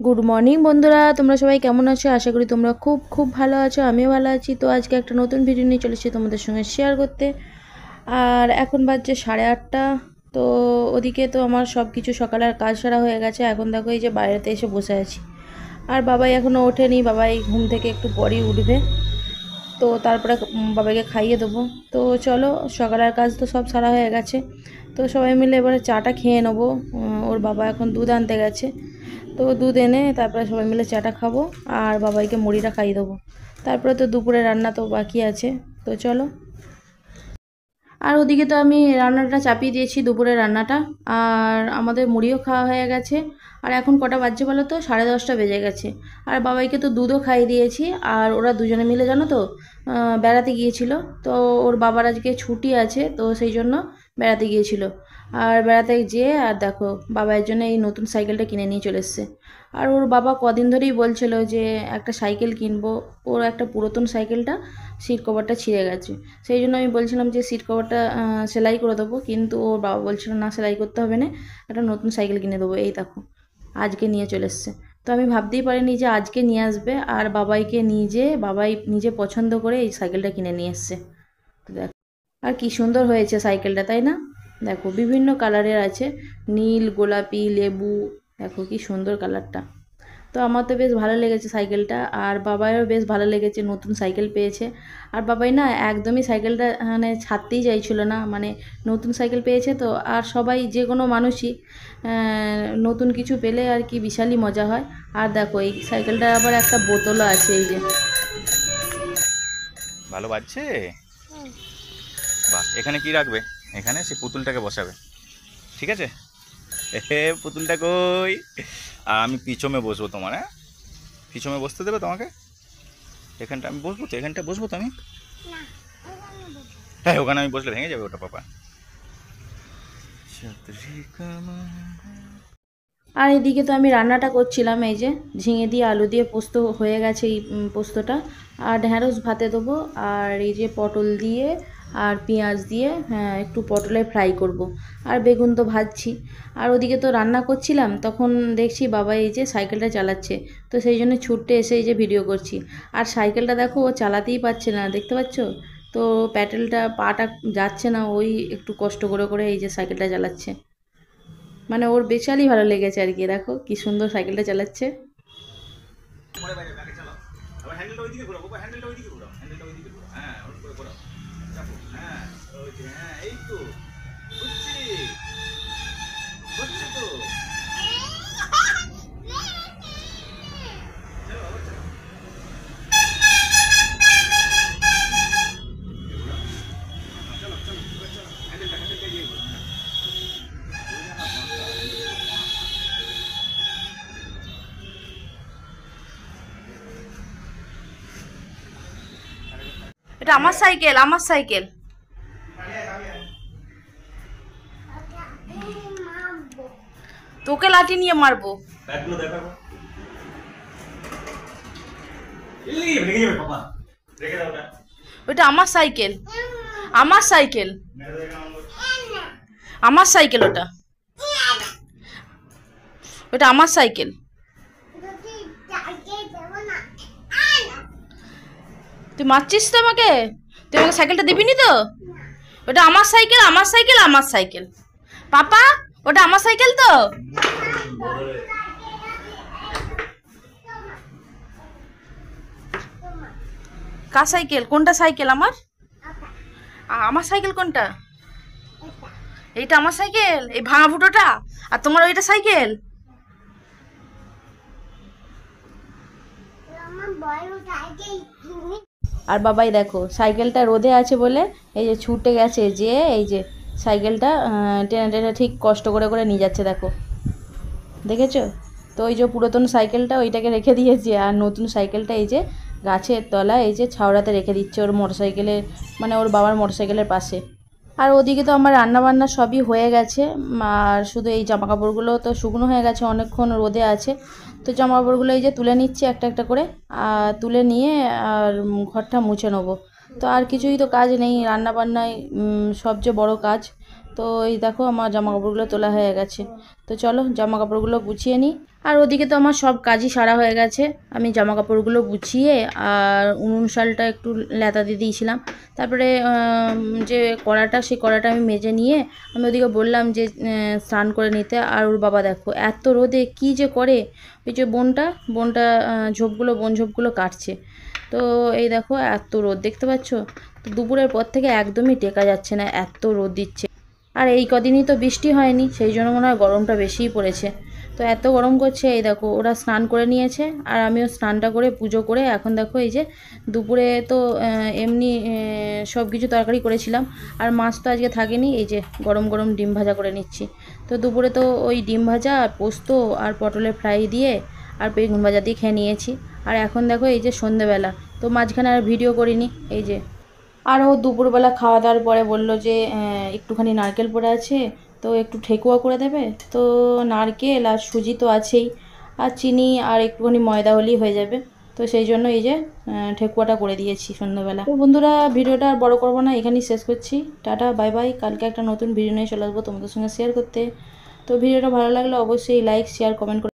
Good morning বন্ধুরা, তোমরা সবাই কেমন আছো? আশা করি তোমরা খুব খুব ভালো আছো। আমিও ভালো আছি। তো আজকে একটা নতুন ভিডিও নিয়ে চলেছি তোমাদের সঙ্গে শেয়ার করতে। আর এখন বাজছে 8:30। তো ওদিকে তো আমার সব কিছু সকালের কাজ সারা হয়ে গেছে। এখন দেখো এই যে বাইরেতে এসে বসে আছি। আর বাবাই এখনও ওঠেনি, বাবাই ঘুম থেকে একটু পরেই উঠবে। তো তারপরে বাবাকে খাইয়ে দেবো। তো চলো, সকালের কাজ তো সব সারা হয়ে গেছে। তো সবাই মিলে এবারে চাটা খেয়ে নেবো। ওর বাবা এখন দুধ আনতে গেছে। তো দুধ এনে তারপরে সবাই মিলে চাটা খাবো আর বাবাইকে মুড়িটা খাইয়ে দেবো। তারপরে তো দুপুরে রান্না তো বাকি আছে। তো চলো। আর ওদিকে তো আমি রান্নাটা চাপিয়ে দিয়েছি, দুপুরের রান্নাটা। আর আমাদের মুড়িও খাওয়া হয়ে গেছে। আর এখন কটা বাজছে বলো তো? 10:30 বেজে গেছে। আর বাবাইকে তো দুধও খাইয়ে দিয়েছি। আর ওরা দুজনে মিলে জানো তো বেড়াতে গিয়েছিল। তো ওর বাবার আজকে ছুটি আছে, তো সেই জন্য বেড়াতে গিয়েছিল। আর বেড়াতে যেয়ে আর দেখো বাবার জন্য এই নতুন সাইকেলটা কিনে নিয়ে চলে এসছে। আর ওর বাবা কদিন ধরেই বলছিল যে একটা সাইকেল কিনবো। ওর একটা পুরাতন সাইকেলটা সিট কভারটা ছিঁড়ে গেছে। সেই জন্য আমি বলছিলাম যে সিট কভারটা সেলাই করে দেবো, কিন্তু ওর বাবা বলছিল না, সেলাই করতে হবে না, একটা নতুন সাইকেল কিনে দেবো। এই দেখো আজকে নিয়ে চলে এসছে। তো আমি ভাবতেই পারিনি যে আজকে নিয়ে আসবে। আর বাবাইকে বাবাই নিজে পছন্দ করে এই সাইকেলটা কিনে নিয়ে এসছে। তো দেখো, আর কি সুন্দর হয়েছে সাইকেলটা, তাই না? দেখো বিভিন্ন কালারের আছে, নীল, গোলাপি, লেবু। দেখো কি সুন্দর কালারটা। তো আমার তো বেশ ভালো লেগেছে সাইকেলটা। আর বাবাইও বেশ ভালো লেগেছে, নতুন সাইকেল পেয়েছে। আর বাবাই না একদমই সাইকেলটা মানে ছাড়তেই চাইছিল না, মানে নতুন সাইকেল পেয়েছে তো। আর সবাই যে কোনো মানুষই নতুন কিছু পেলে আর কি বিশালই মজা হয়। আর দেখো এই সাইকেলটার আবার একটা বোতলও আছে, এই যে। ভালো বাজছে। বাহ, এখানে কি রাখবে? এখানে সে পুতুলটাকে বসাবে, ঠিক আছে? এ পুতুলটা কই? আর আমি পিছনে বসবো তোমার, হ্যাঁ? পিছনে বসতে দেবে তোমাকে? এখানটা আমি বসবো তো, এখানটা বসবো তো আমি। হ্যাঁ, ওখানে আমি বসলে ভেঙে যাবে ওটা, পাপা। আর এদিকে তো আমি রান্নাটা করছিলাম, এই যে ঝিঙে দিয়ে আলু দিয়ে পোস্ত হয়ে গেছে এই পোস্তটা। আর ঢ্যাঁড়স ভাতে দেবো। আর এই যে পটল দিয়ে আর পেঁয়াজ দিয়ে, হ্যাঁ, একটু পটলে ফ্রাই করব। আর বেগুন তো ভাজছি। আর ওদিকে তো রান্না করছিলাম, তখন দেখছি বাবা এই যে সাইকেলটা চালাচ্ছে। তো সেই জন্য ছুটতে এসে এই যে ভিডিও করছি। আর সাইকেলটা দেখো ও চালাতেই পারছে না, দেখতে পাচ্ছ? তো প্যাডেলটা পাটা যাচ্ছে না, ওই একটু কষ্ট করে করে এই যে সাইকেলটা চালাচ্ছে। মানে ওর বেচালি ভালো লেগেছে আর কি। দেখো কি সুন্দর সাইকেলটা চালাচ্ছে। এটা আমার সাইকেল, আমার সাইকেল। তোকে লাঠি নিয়ে মারবো। ওটা আমার সাইকেল, আমার সাইকেল, আমার সাইকেল ওটা, ওটা আমার সাইকেল। তুই মারছিস তো আমাকে? তুই আমাকে সাইকেলটা দিবিনি তো? ওটা আমার সাইকেল, আমার সাইকেল, আমার সাইকেল। পাপা, ওটা আমার সাইকেল তো। কার সাইকেল? কোনটা সাইকেল আমার? আমার সাইকেল কোনটা? এইটা আমার সাইকেল, এই ভাঙা ফুটোটা। আর তোমার ওইটা সাইকেল। আর বাবাই দেখো সাইকেলটা রোদে আছে বলে এই যে ছুটে গেছে, যে এই যে সাইকেলটা টেনে টেনে ঠিক কষ্ট করে করে নিয়ে যাচ্ছে, দেখো দেখেছো? তো ওই যে পুরাতন সাইকেলটা ওইটাকে রেখে দিয়েছে। আর নতুন সাইকেলটা এই যে গাছের তলায় এই যে ছাওড়াতে রেখে দিচ্ছে ওর মোটরসাইকেলের, মানে ওর বাবার মোটরসাইকেলের পাশে। আর ওদিকে তো আমার রান্নাবান্না সবই হয়ে গেছে। আর শুধু এই জামাকাপড়গুলো তো শুকনো হয়ে গেছে, অনেকক্ষণ রোদে আছে। তো জামাকাপড়গুলো এই যে তুলে নিচ্ছি একটা একটা করে। আর তুলে নিয়ে আর ঘরটা মুছে নেবো। তো আর কিছুই তো কাজ নেই, রান্নাবান্নাই সবচেয়ে বড় কাজ। তো এই দেখো আমার জামাকাপড়গুলো তোলা হয়ে গেছে। তো চলো জামাকাপড়গুলো গুছিয়ে নিই। আর ওদিকে তো আমার সব কাজই সারা হয়ে গেছে। আমি জামা কাপড়গুলো গুছিয়ে আর উনুন শালটা একটু লেতা দিয়ে দিয়েছিলাম। তারপরে যে কড়াটা, সেই কড়াটা আমি মেজে নিয়ে আমি ওদিকে বললাম যে স্নান করে নিতে। আর ওর বাবা দেখো এত রোদে কি যে করে, ওই যে বোন বন ঝোপগুলো কাটছে। তো এই দেখো এত রোদ দেখতে পাচ্ছ। তো দুপুরের পর থেকে একদমই টেকা যাচ্ছে না, এত রোদ দিচ্ছে। আর এই কদিনই তো বৃষ্টি হয়নি, সেই জন্য মনে হয় গরমটা বেশিই পড়েছে। তো এত গরম করছে। এই দেখো ওরা স্নান করে নিয়েছে আর আমিও স্নানটা করে পুজো করে এখন দেখো এই যে দুপুরে তো এমনি সব কিছু তরকারি করেছিলাম, আর মাছ তো আজকে থাকেনি। এই যে গরম গরম ডিম ভাজা করে নিচ্ছি। তো দুপুরে তো ওই ডিম ভাজা আর পোস্ত আর পটলের ফ্রাই দিয়ে আর বেগুন ভাজা দিয়ে খেয়ে নিয়েছি। আর এখন দেখো এই যে সন্ধেবেলা, তো মাঝখানে আর ভিডিও করিনি। এই যে আর ও দুপুরবেলা খাওয়া দাওয়ার পরে বলল যে একটুখানি নারকেল পড়ে আছে, তো একটু ঠেকুয়া করে দেবে। তো নারকেল আর সুজি তো আছেই, আর চিনি আর একটুখানি ময়দা হলেই হয়ে যাবে। তো সেই জন্য এই যে ঠেকুয়াটা করে দিয়েছি সন্ধ্যাবেলা। তো বন্ধুরা, ভিডিওটা আর বড় করবো না, এখানেই শেষ করছি। Tata, bye bye. কালকে একটা নতুন ভিডিও নিয়ে চলে আসবো তোমাদের সঙ্গে শেয়ার করতে। তো ভিডিওটা ভালো লাগলে অবশ্যই লাইক, শেয়ার, কমেন্ট করে